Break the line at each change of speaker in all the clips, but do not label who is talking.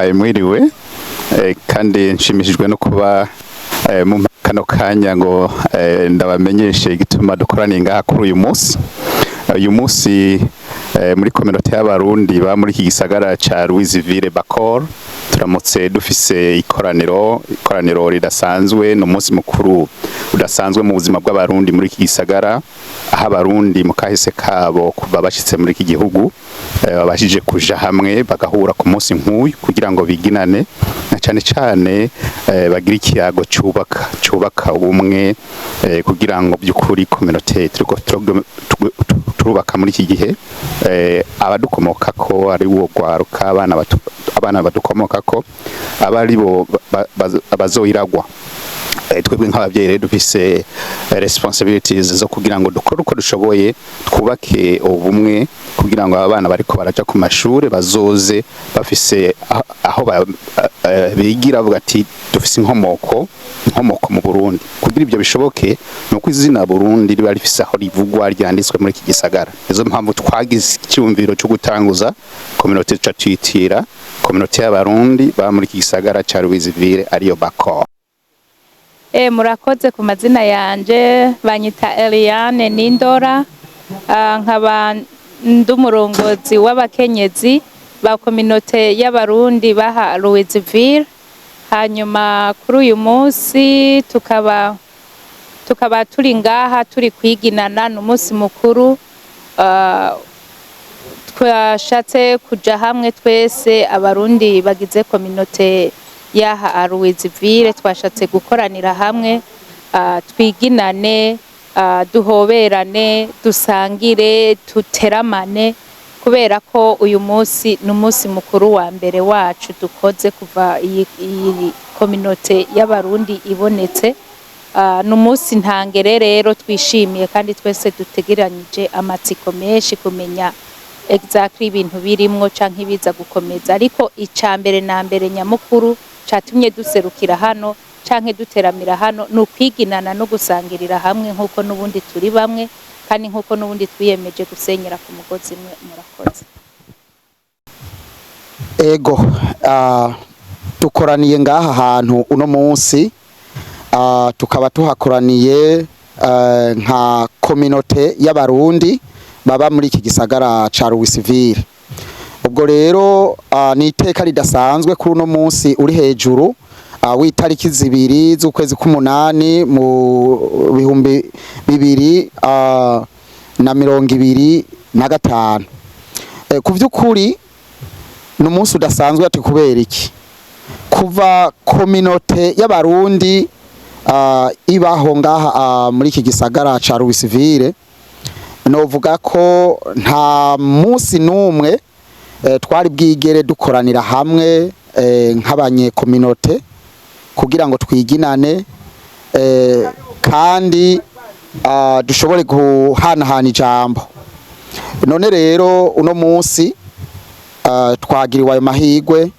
ndabahaye mwiriwe kandi nshimishijwe no kuba mu kano kanya ngo ndabamenyeshe igituma dukoraniye ngaha kuri uyu munsi muri communauté y'abarundi ba muri iki gisagara ca Louisville Bacor turamutse dufise ikoraniro ridasanzwe no munsi mukuru udasanzwe mu buzima bw'abarundi muri iki gisagara aho abarundi mu kahise kabo kuva bashitse muri iki gihugu babashije kuja hamwe bagahura ku munsi nk'uyu kugira ngo biginane na cane bagira ikiyago cubaka ubumwe kugira ngo by'ukuri communauté turubaka muri iki gihe abadukomoka ko ari wo gwaruka abana badukomoka ko abari bo bazoiragwa twebwe nk'abavyeyi rero dufise responsibilities zo kugira ngo dukore uko dushoboye twubake ubumwe kugira ngo abana bariko baraja ku mashure bazoze bafise aho bigira bavuga ati dufise inkomoko mu Burundi kugira ibyo bishoboke nuko izina Burundi riba rifise aho rivugwa ryanditswe muri iki gisagara izo mpamvu twagize icyumviro cyo gutanguza communauté twitira communauté y'abarundi ba muri iki gisagara ca Louisville ariyo Bacor.
Murakoze ku mazina yanje banyita Eliane Nindora nkaba ndumurongozi w'abakenyezi ba communauté y'abarundi baha Louisville. Hanyuma kuri uyu munsi tukaba turi ngaha turi kwiginana n'umunsi mukuru twashatse kuja hamwe twese abarundi bagize communauté yaha Louisville twashatse gukoranira hamwe twiginane duhoberane dusangire tuteramane kubera ko uyu munsi n'umunsi mukuru wa mbere wacu dukoze kuva iyi communauté y'abarundi ibonetse n'umunsi ntangere rero twishimiye kandi twese dutegeranyije amatsiko menshi kumenya exactly ibintu birimwo canke ibiza gukomeza ariko icambere na mbere nyamukuru catumye duserukira hano canke duteramira hano n'ukwiginana no gusangirira hamwe nkuko nubundi turi bamwe kandi nkuko nubundi twiyemeje gusenyera ku mugozi mwe. Murakoze.
Ego dukoraniye ngaha hantu uno munsi tukaba tuhakoraniye nka communauté y'abarundi baba muri iki gisagara ca Louisville. Ubwo rero ni iteka ridasanzwe kuri uno munsi uri hejuru w'itariki 2 z'ukwezi k'umunani mu 2025. Ku vy'ukuri n'umunsi udasanzwe ati kubera iki kuva communauté y'abarundi ibaho ngaha muri iki gisagara ca Louisville novuga ko nta munsi numwe twari bwigere dukoranira hamwe nk'abanye communauté kugira ngo twiginane kandi dushobore guhanahana ijambo. None rero uno munsi twagiriwe ayo mahigwe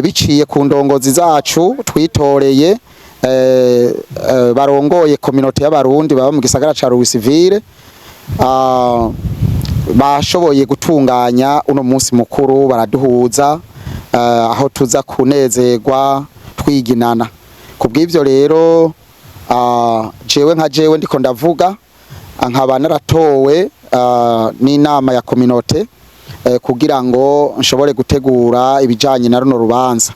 biciye ku ndongozi zacu twitoreye barongoye communauté y'abarundi baba mu gisagara ca Louisville bashoboye gutunganya uno munsi mukuru baraduhuza aho tuza kunezerwa twiginana. Kubw'ivyo rero jewe ndiko ndavuga nkaba naratowe n'inama ya communauté kugira ngo nshobore gutegura ibijanye na runo rubanza.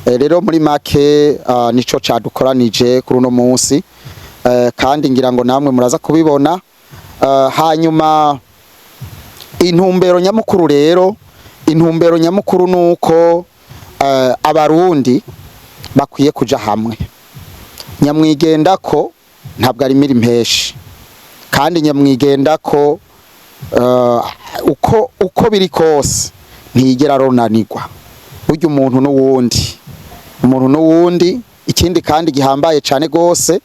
Rero muri make nico cadukoranije kuri uno munsi kandi ngira ngo namwe muraza kubibona. Hanyuma intumbero nyamukuru nuko abarundi bakwiye kuja hamwe. Nyamwigenda ko ntabwo ari mirimpeshi kandi nyamwigenda ko uko biri kose ntiyigera ronanirwa burya umuntu n'uwundi. Ikindi kandi gihambaye cane gose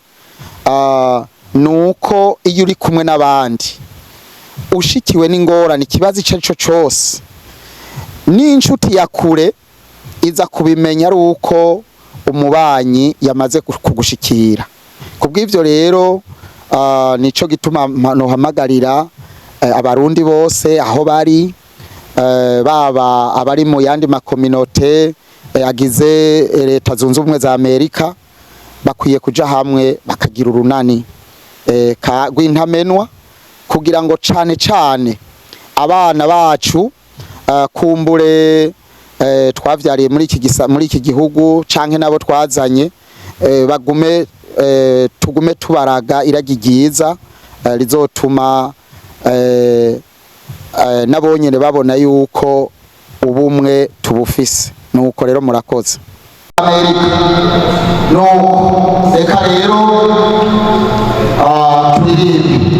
nuko iyo uri kumwe n'abandi ushikiwe n'ingorane ikibazo ico cose n'inshuti ya kure iza kubimenya ari uko umubanyi yamaze kugushikira. Kubw'ivyo rero nico gituma nohamagarira abarundi bose aho bari baba abari mu yandi ma communauté agize leta zunze ubumwe za Amerika bakwiye kuja hamwe bakagira urunani rw'intamenwa kugira ngo cane abana bacu kumbure twavyariye muri iki gihugu canke nabo twazanye tugume tubaraga iragi ryiza rizotuma nabonyene babona yuko ubumwe tubufise. Nuko rero murakoze. Amerika no reka rero turirimbe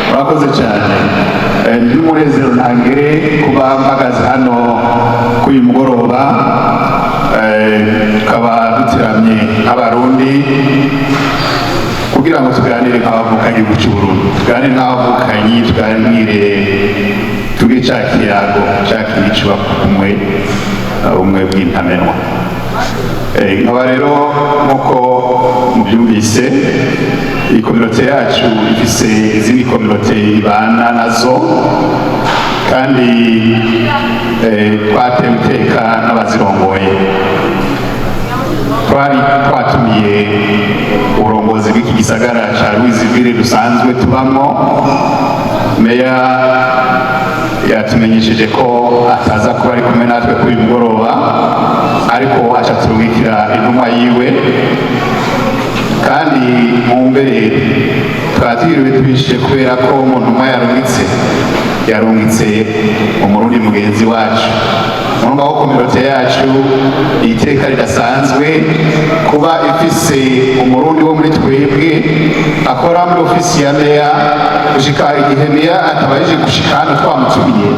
murakoze cyane n'umunezero ntangere kuba mpagaze hano kuri uyu mugoroba tukaba duteramye nk'abarundi kugira ngo tuganire nk'abavukanyi b'Uburundi, tuganire nk'abavukanyi, tuganire tugire cya kiyago cya kibicwa umwe bw'intamenwa. Nkaba rero nk'uko mubyumvise iyi kominote yacu ifise izindi kominote ibana nazo kandi twatewe iteka n'abazirongoye. Twari twatumiye uburongozi bw'iki gisagara ca Louisville dusanzwe tubamo. Meya yatumenyesheje ko ataza kuba ari kumwe natwe kuri uyu mugoroba, ariko aca turungikira intumwa yiwe, kandi mu mbere twatiriwe tubishije kubera ko umuntu umwe yarungitse umurundi mugenzi wacu. Murumva ko kominote yacu iteka ridasanzwe kuba ifise umurundi wo muri twebwe akora muri ofisi ya meya gushika igihe meya atabaje gushika hano twamutumiye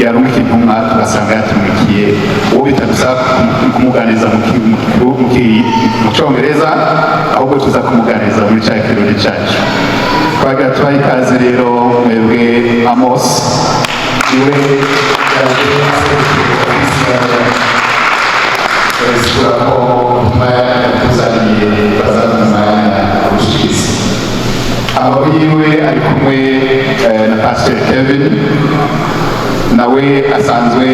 yarungika intumwa tugasanga yatumikiye uwo bitadusaba kumuganiza mu Congereza, ahubwo tuza kumuganiza muri cya kirori cyacu. Twagira tubaha ikaze rero mwebwe Amos iwe ababiwe ari kumwe na Pastor Kevin, nawe asanzwe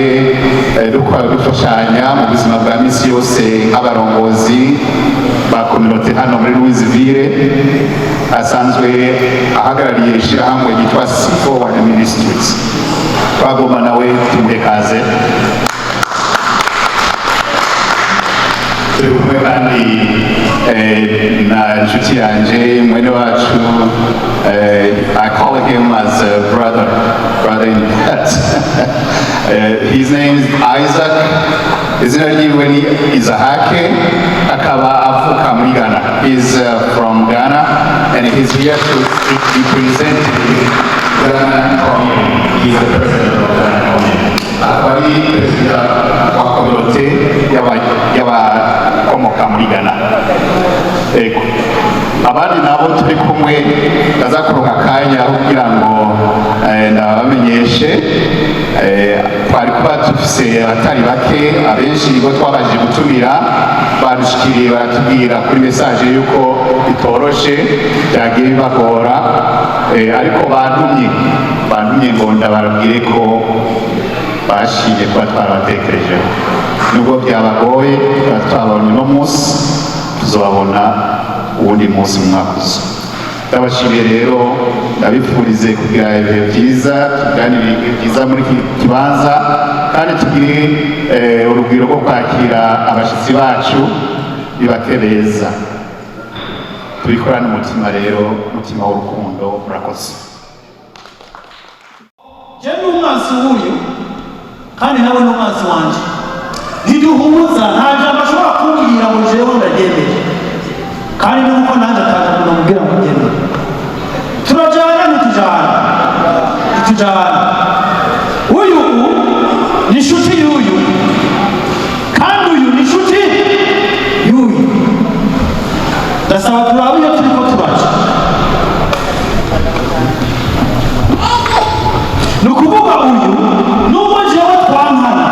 dufashanya mu buzima bwa misi yose nk'abarongozi ba kominote hano muri Louisville. Asanzwe ahagarariye ishyirahamwe ryitwa C4 Ministries. Twagomba nawe tumuhe kaze. Turi kumwe kandi na inshuti yanje mwene wacu, I call him as a brother in that. His name is Isaac. Izina ryiwe ni Isahake, akaba avuka muri Ghana. He's from Ghana and he's here to represent Ghana community. He's the president of Ghana community. Akaba ari perezida wa kominote y'abakomoka muri Ghana. Abandi nabo turi kumwe bazakuronka akanya kugira ngo ndabamenyeshe twari kuba dufise abatari bake abenshi bo twabajije gutumira badushikiriye baratubwira kuri message yuko bitoroshe byagiye bibagora ariko bandumye ngo ndabarabwire ko bashimye kuba twarabatekerejeho nubwo byabagoye twabonye no munsi tuzobabona uwundi munsi mu mwaka uza ndabashimiye rero ndabifurize kugira ibihe byiza tuganire byiza muri iki kibanza kandi tugire urugwiro rwo kwakira abashyitsi bacu bibatereza tubikorane umutima rero umutima w'urukundo murakoze
je ni umwansi w'uyu kandi nawe ni umwansi wanje ntiduhuza nta jambo ashobora kumbwira ngo jewe ndaryemeye kandi nuko nanjye ataza kunamubwira ngo ryemeye turajyana ntitujyana uyu ni inshuti y'uyu kandi uyu ni inshuti y'uyu ndasaba turabe iyo turi ko tubaca ni ukuvuga uyu nubwo jewe twankana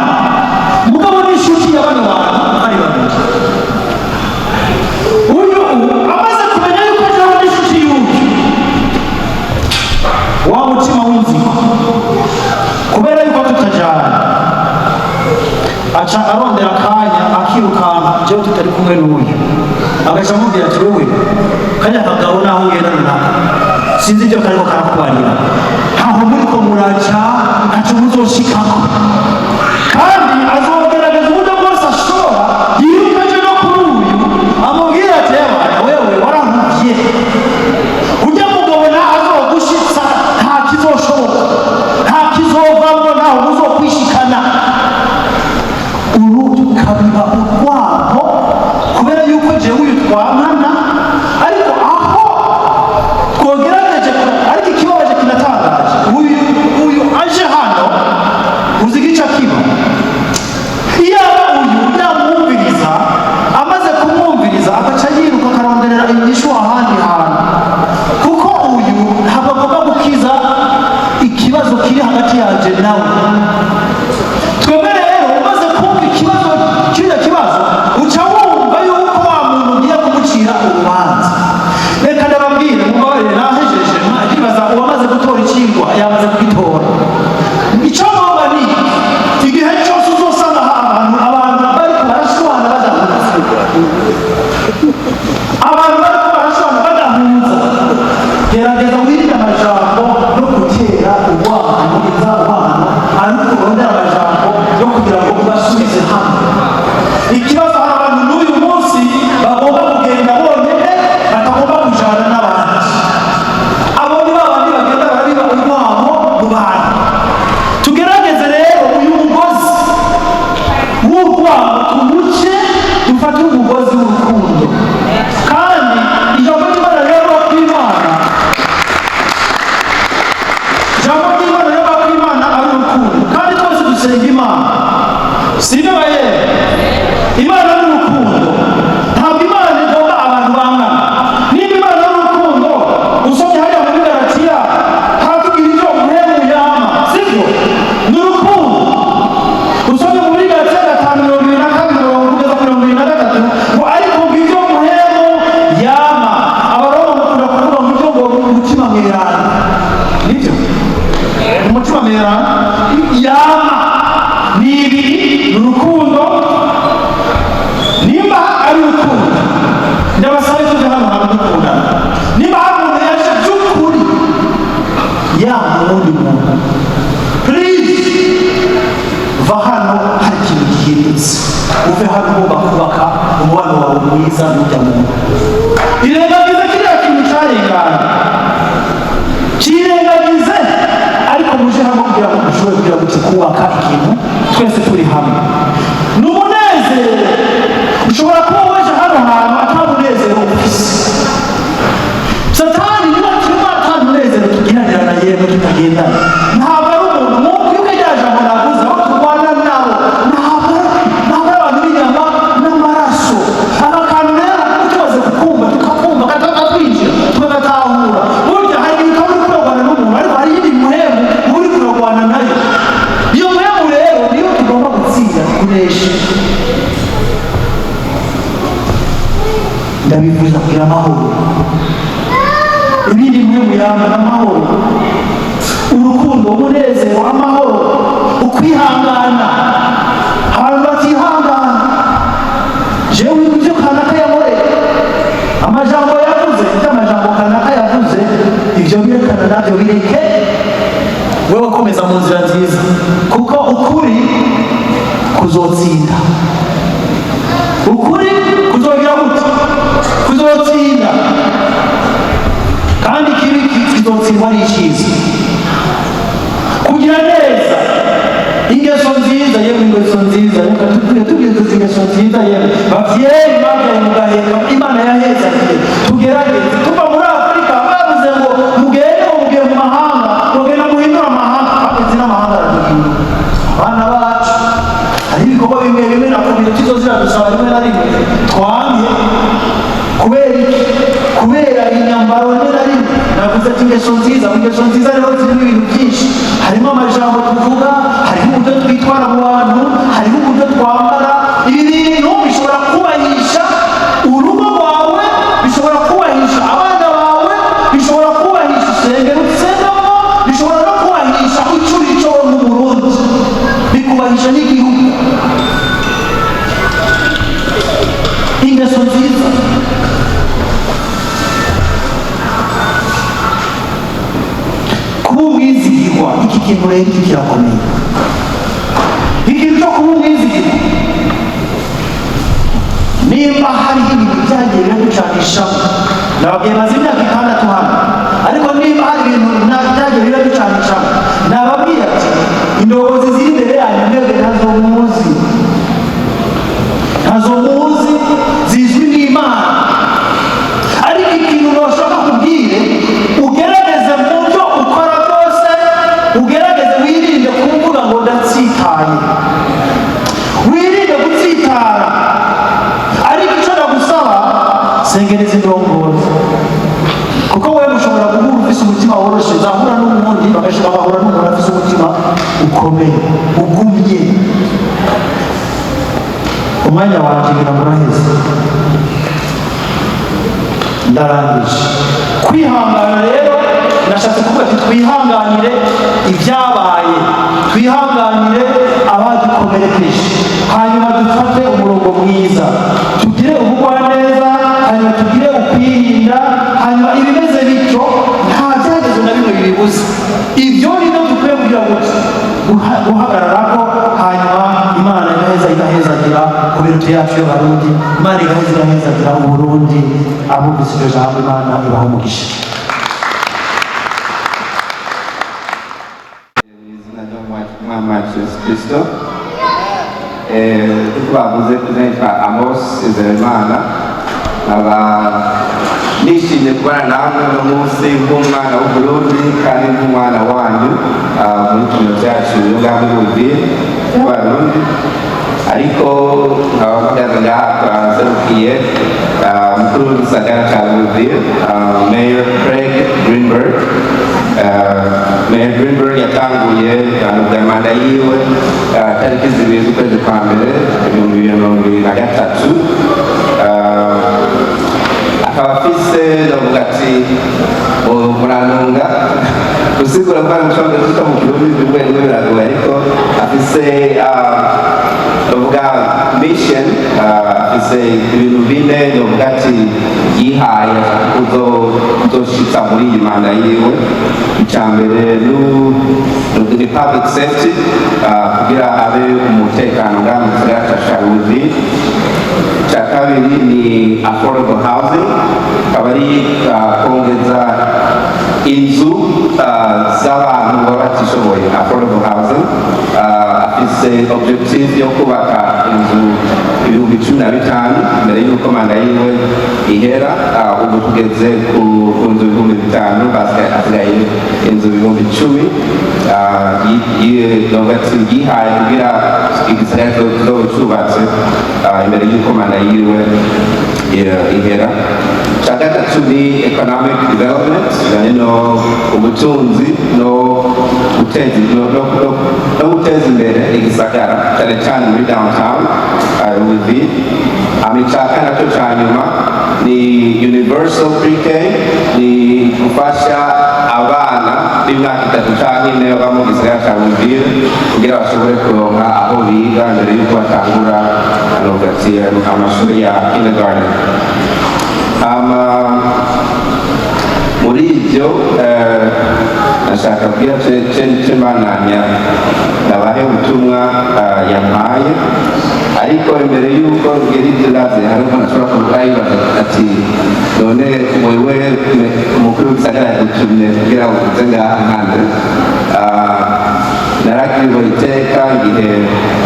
mugabo ni inshuti ya bano bantu ari babiri uyu amaze kumenya yuko jewe ni inshuti y'uyu wa mutima w'inzira kubera yuko tutajyana aca arondera akanya akirukanka jewe tutari kumwe n'uyu agaca amubwira ati wewe kanya kagabo naho ugendana nako sinzi ibyo kariko karakubarira ntaho muriko muraca ntaco muzoshikako kandi azogerageza uburyo bwose ashobora yirukaje no kuri uyu amubwira ati wewe warankuvye urya mugabo naho azogushitsa nta kizoshoboka nta kizovamwo naho muzokwishikana uru tukabiba urwanko kubera yuko jewe uyu twankana ariko aho twogerageje ariko ikibabaje kinatangaje uyu aje hano uzi gica kiba iyo uyu yamwumviriza amaze kumwumviriza agaca yiruka akaronderera inyishu ahandi hantu kuko uyu ntabwo agomba gukiza ikibazo kiri hagati yanje nawe twebwe rero umaze kumva ikibazo kiriya kibazo uca wumva yuko wa muntu ugiye kumucira urubanza reka ndababwire mubabarire nahejeje ndibaza uwamaze gutora ikingwa yamaze kugitora icyo ngomba ni igihe cyose uzosanga abantu bariko barashwana badahuza gerageza wirinde amajambo no gutera urwano izabana ariko urondera amajambo yo kugira ngo ubasubize hamwe ikibazo hari abantu n'uyu munsi bagomba kugenda bonyine batagomba kujana n'abandi abo ni babandi bagenda barabiba urwamo mu bantu tugerageze rero uyu mugozi w'urwamo tumuce dufate umugozi w'urukundo kandi ijambo ry'Imana rero kw'Imana ijambo ry'Imana rero kw'Imana ari urukundo kandi twese dusenga Imana sibyo baye Imana ni urukundo ntabwo Imana igomba abantu bangana niba Imana ari urukundo usomye hariya muri Galatiya hatubwira icyo umuhemu yama sibyo ni urukundo usomye muri Galatiya 5:22 kugeza 23 ngo ariko ngibyo umuhemu yama abaroma bakunda kuvuga ngo ibyo ngo umutima mwerana nibyo umutima mwerana yama ni ibiri ni urukundo nimba ari urukundo ndabasaba ko hano hantu dukundana nimba hari umuntu yaje by'ukuri yaba uwundi muntu please va hano hari ikintu gihindutse uve hano ugomba kubaka umubano wawe mwiza n'ujya muntu irengagize kiriya kintu cyarengana kirengagize ariko muje hamwe kugira ngo dushobore kugira ngo kubaka ikintu twese turi hamwe n'umunezero ushobora kuba waje hano hantu atamunezero ufise satani niba turimo atamunezero tugiranira na yemwe tutagendana ntabwo ari umuntu nk'uko iyo ukagira jambo naguze aho turwana nabo ntabwo ari abantu b'inyama n'amaraso aka kantu rero tumaze kukumva tukakumva katatwinjira tukagatahura burya hari igihe ukaba uri kurarwana n'umuntu ariko hari iyindi muhemu uri kurarwana nayo iyo muhemu rero urukundo umunezero amahoro ukwihangana abantu batihangana jewe ibyo kanaka yamoreye amajambo yavuze amajambo kanaka yavuze ibyo birekana nabyo bireke wewe ukomeza mu nzira nziza kuko ukuri kuzotsinda ukuri kuzogira gute kuzotsinda kandi kibi kizotsindwa n'icyiza kugira neza ingeso nziza yewe ingeso nziza reka tugeze ingeso nziza yewe bavyeyi bagaye mugaheka imana yaheza tugerageze tuva muri Afurika bavuze ngo mugende mugiye mu mahanga mugenda muhindura amahanga bageze n'amahanga araduhindura abana bacu hari ibikorwa bimwe bimwe nakubwira tuzozira dusaba rimwe na rimwe twange kubera inyambaro rimwe na rimwe navuze ati ingeso nziza rero zirimo ibintu byinshi harimo amajambo tuvuga harimo uburyo twitwara mu bantu harimo uburyo twambara ibi bintu bishobora kubahisha urugo rwawe bishobora kubahisha abana bawe bishobora kubahisha isengero usengamo bishobora no kubahisha icuri cyo mu Burundi bikubahisha n'igihugu ingeso nziza kuba umwizigirwa iki kintu rero iki kirakomeye ikintu cyo kuba umwizigirwa nimba hariho ibintu byagiye biraducanishamo nababwiye maze imyaka 6 hano ariko nimba hari ibintu byagiye biraducanishamo nababwiye ati indongozi ziri imbere yanyu mwebwe ntazo muzi zizwi n'Imana ariko ikintu noshaka kubwire ugerageze mu byo ukora byose ugerageze wirinde kuvuga ngo ndatsitaye wirinde gutsitara ariko icyo ndagusaba sengereza indongozi kuko wewe ushobora guhura ufise umutima woroshe zahura n'umuntu bagashira bahura n'umuntu afise umutima ukomeye ugumye umwanya wanje biramuraheze ndarangije kwihangana rero nashatse kuvuga ati twihanganire ibyabaye twihanganire abadukomerekeje hanyuma dufate umurongo mwiza tugire ubugwaneza hanyuma tugire ukwirinda hanyuma ibimeze bityo nta byagezo na bimwe bibibuze ibyo nibyo dukwiye kugira guhagararako hanyuma Imana igahezagira ku bintu yacu y'Abarundi Imana igahezagira Uburundi abumvise iryo jambo Imana ibaha umugisha
izina ry'Umwami wacu Yesu Kristo twavuze kuzitwa Amos Izeyimana aba nishimye kubana namwe uno munsi nk'umwana w'Uburundi kandi nk'umwana wanyu muri kino cyacu y'ubwami bw'Uburundi Abarundi ariko nkababwira ngaha twaserukiye umukuru w'igisagara cya Burundi Mayor Craig Greenberg Mayor Greenberg yatanguye bya manda yiwe tariki 2 z'ukwezi kwa mbere 2023 akaba afise ndavuga ati murantunga gusigura ko mushobora gushika mu Burundi bimwe biragoye ariko afise ndavuga mission afise ibintu bine ndavuga ati yihaye uzoshitsa muri iyi manda yiwe icambere ni public safety kugira abe umutekano ngaha mu gisagara ca Sharuzi icya kabiri ni affordable housing akaba ari kongeza inzu z'abantu baba batishoboye affordable housing afise objective yo kubaka inzu 15,000 mbere y'uko manda yiwe ihera ubu tugeze ku nzu 5,000 hasigaye inzu 10,000 yihaye kugira igisagara cyubatse imbere y'uko manda yiwe ihera. Icya gatatu ni economic development bijyanye no ubutunzi no guteza imbere igisagara cyane cyane muri downtown Ruzi. Icya kane cyo cya nyuma ni universal pre-K, ni gufasha abana b'imyaka 3 canke 4 baba mu gisagara ca Uvira kugira bashobore kuronka aho biga mbere yuko batangura amashuri ya kindergarten. Muri ibyo nashaka kubwira cemananya nabahe ubutumwa yampaye, ariko imbere y'uko ngera ibyo ndaze hari umuntu ashobora kuvuga yibaza ati none wewe umukuru w'igisagara yadutumye kugira ngo uze ngaha nkande. Narakiriwe iteka igihe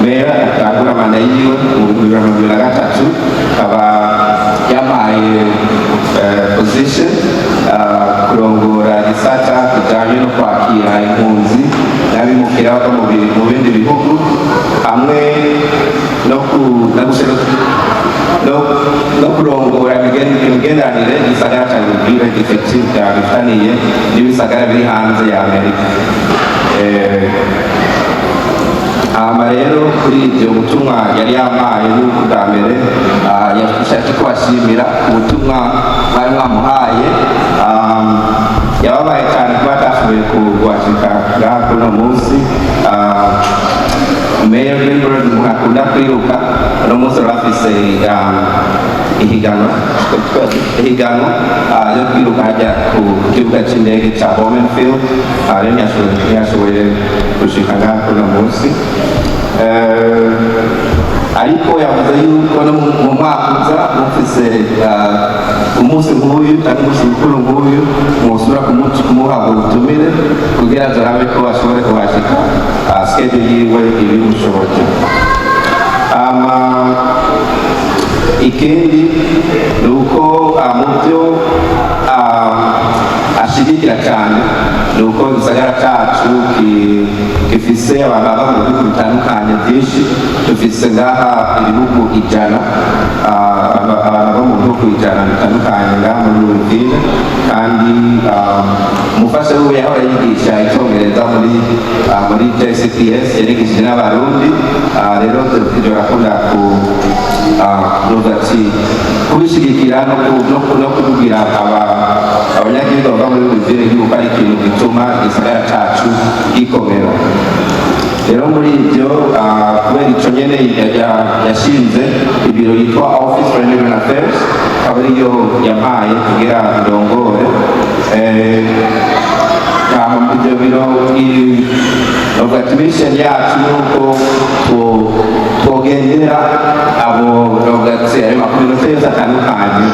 meya atangura manda yiwe mu 2023 akaba yampaye position kurongora gisata kijanye no kwakira impunzi n'abimukira bava mu bindi bihugu hamwe no kurongora imigenderanire igisagara ca Uvira effective bifitaniye n'ibisagara biri hanze ya Amerika. Rero kuri ibyo butumwa yari yampaye n'uko bwa mbere yashaka kubashimira ubutumwa bari mwamuhaye. Yababaye cyane kuba atashoboye kuwashika ngaha kuno munsi. Mayor Greenberg akunda kwiruka, uno munsi bafise ihiganwa yo kwiruka hajya ku kibuga cy'indege cya Bowmanfield. Rero ntiyashoboye gushika ngaha kuno munsi, ariko yavuze yuko no mu mwaka uza mufise umunsi nk'uyu cyangwa umunsi mukuru nk'uyu musubira kumuhabwa ubutumire kugira ngo arabe ko ashobore kuhashika schedule yiwe ibimushoboke. Ikindi ni uko mu byo ashigikira cyane ni uko igisagara cyacu gifise abantu bava mu bihugu bitandukanye byinshi. Dufise ngaha ibihugu 100, abantu bava mu bihugu 100 bitandukanye ngaha muri Uvira, kandi umufasha we yahora yigisha icyongereza muri JCPS, yarigishije n'abarundi. Rero turakunda kubishigikira no kubwira abanyagihugu bava muri Uvira yuko ari ikintu gituma igisagara cyacu gikomera. Rero muri ibyo kubera icyo nyene yashinze ibiro yitwa Office for Immigrant Affairs, akaba ariyo yampaye kugira ndongore. Ibyo biro mission yacu nuko twogendera abo ayo makominote yose atandukanye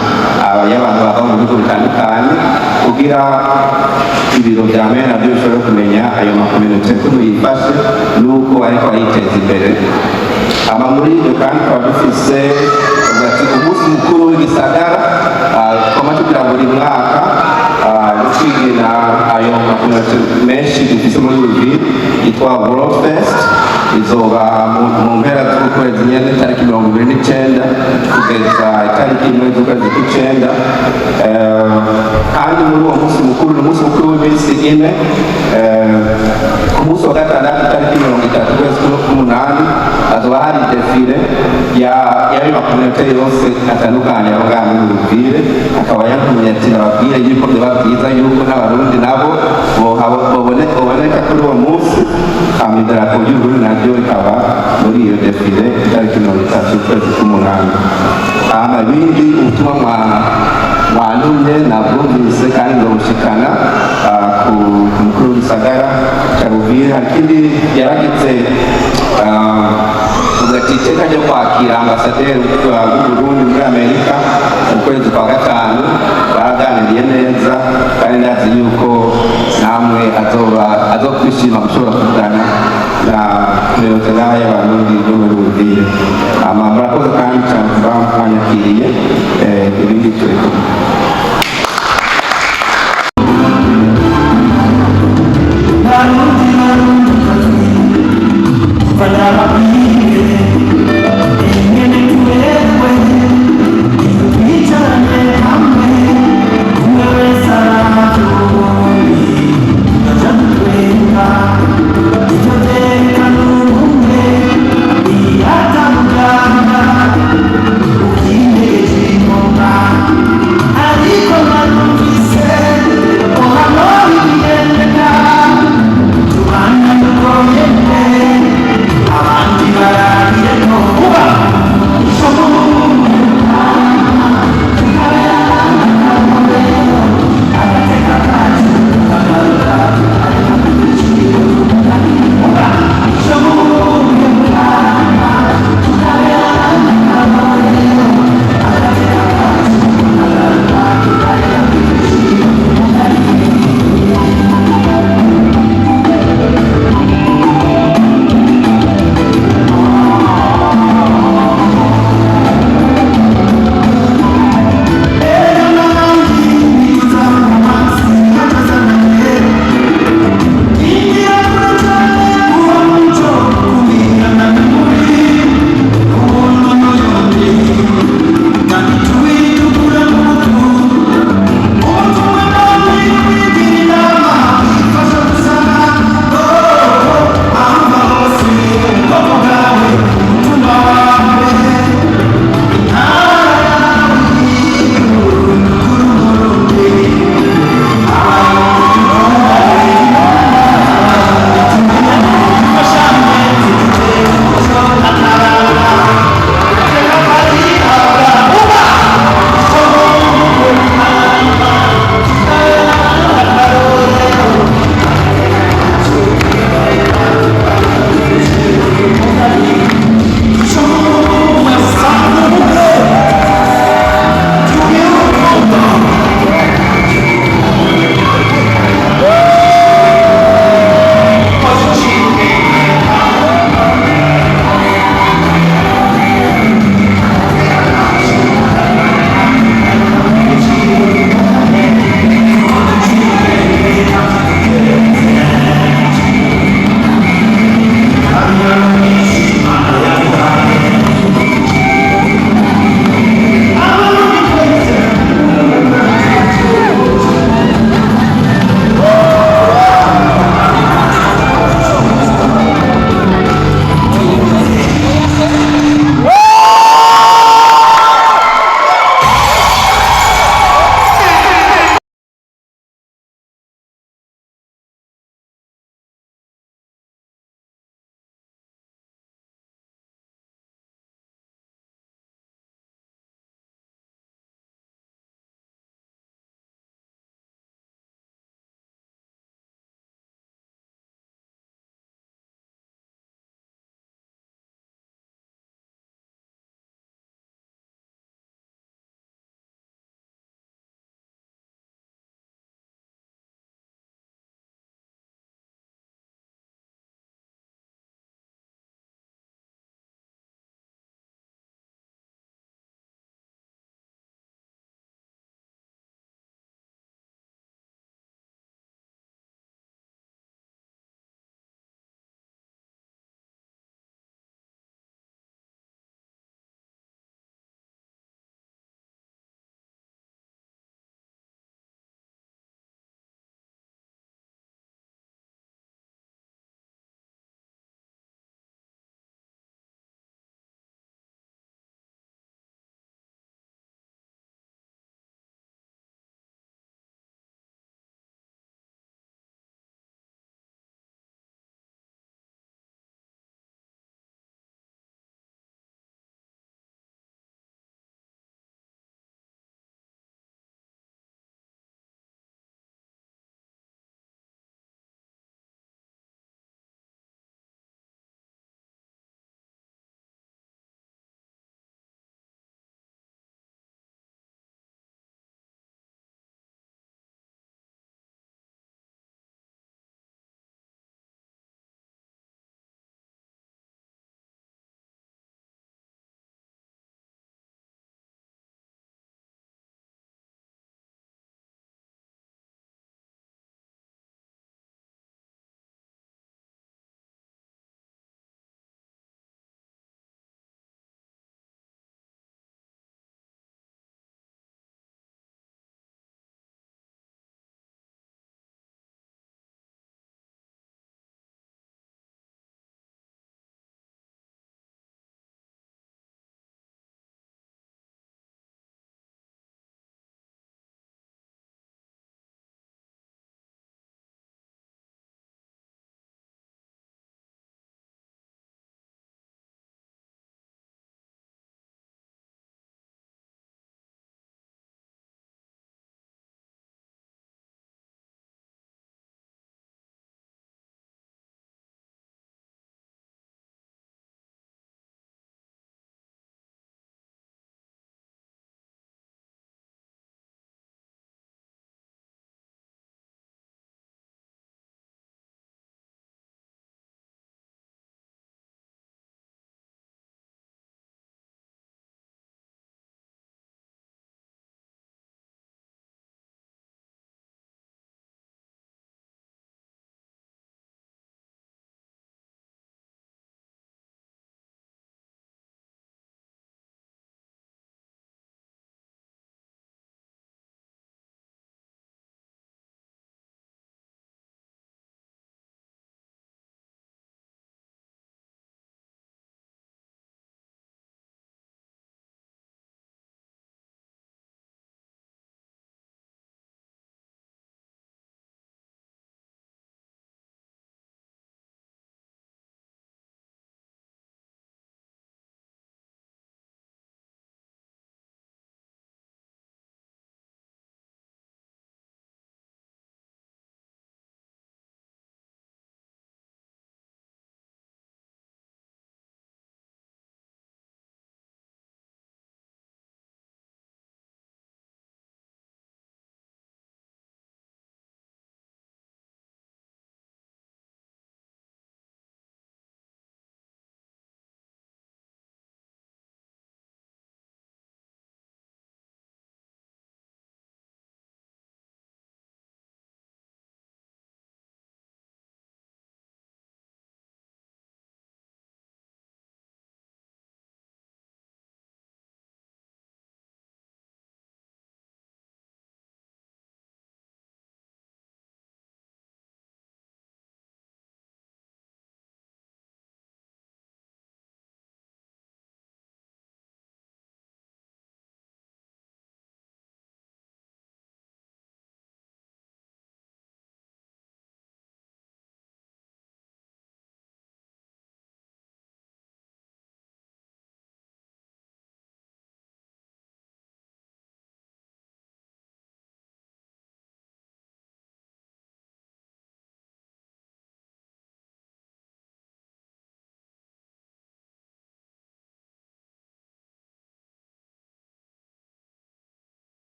y'abantu bava mu bihugu bitandukanye kugira ibiro bya mbere nabyo bishobora kumenya ayo makominote ukuntu yifashe n'uko ariko arayiteza imbere. Muri ibyo kandi tukaba dufise umunsi mukuru w'igisagara twama tugira buri mwaka twigira ayo makominote menshi dufise muri Uvira yitwa World Fest. Izoba mu mpera z'ukwezi nyene tariki 29 kugeza tariki 1 z'ukwezi kw'icenda. Kandi muri uwo munsi mukuru ni umunsi mukuru w'iminsi 4. Ku munsi wa gatandatu tariki 30 z'ukwezi kw'umunani hazoba hari defile y'ayo makominote yose atandukanye aho ngaha muri Uvira. Akaba yantumye ati nababwire yuko vyoba vyiza yuko n'abarundi nabo boboneka kuri uwo munsi. Idarapo ry'ubururu naryo rikaba muri iyo defile itariki 30 z'ukwezi kw'umunani. Ibindi ubutumwa mwantumye nabwumvise kandi ndabushikana ku mukuru w'igisagara ca Uvira. Ikindi yaragize iteka ryo kwakira ambasaderi w'Uburundi muri Amerika mu kwezi kwa gatanu. Baraganiriye neza kandi ndazi yuko namwe azokwishima gushobora kuvugana na kominote y'abarundi bo muri Uvira. Murakoze kandi cyane kuba mwanyakiriye. Ibindi turi kumwe.
Para